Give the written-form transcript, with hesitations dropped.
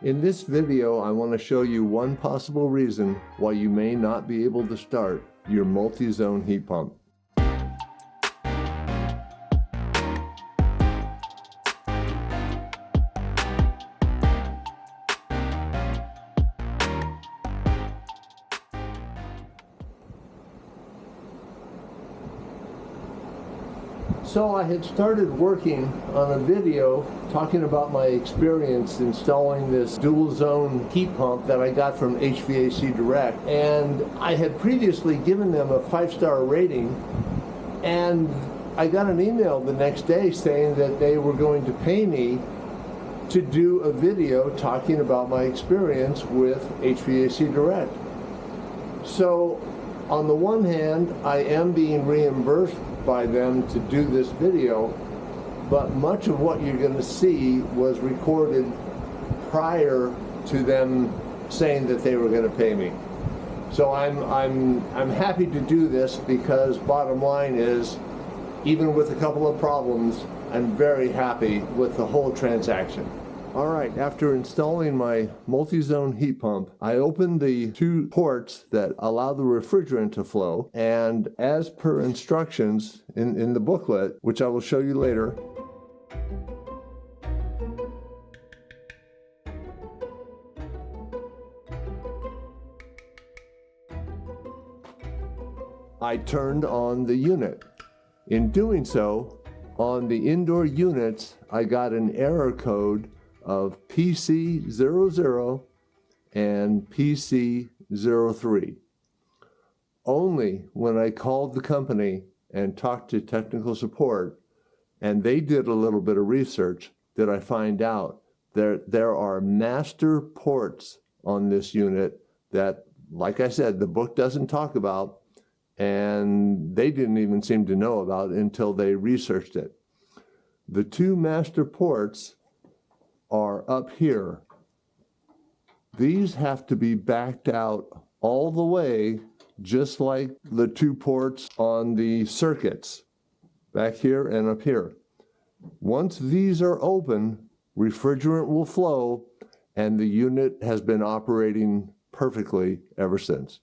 In this video, I want to show you one possible reason why you may not be able to start your multi-zone heat pump. So I had started working on a video talking about my experience installing this dual zone heat pump that I got from HVACDirect, and I had previously given them a 5-star rating, and I got an email the next day saying that they were going to pay me to do a video talking about my experience with HVACDirect. So on the one hand, I am being reimbursed by them to do this video, but much of what you're going to see was recorded prior to them saying that they were going to pay me. So I'm happy to do this because bottom line is, even with a couple of problems, I'm very happy with the whole transaction. All right, after installing my multi-zone heat pump, I opened the 2 ports that allow the refrigerant to flow, and as per instructions in the booklet, which I will show you later, I turned on the unit. In doing so, on the indoor units, I got an error code of PC00 and PC03. Only when I called the company and talked to technical support, and they did a little bit of research, did I find out there are master ports on this unit that, like I said, the book doesn't talk about, and they didn't even seem to know about until they researched it. The 2 master ports are up here. These have to be backed out all the way, just like the 2 ports on the circuits, back here and up here. Once these are open, refrigerant will flow, and the unit has been operating perfectly ever since.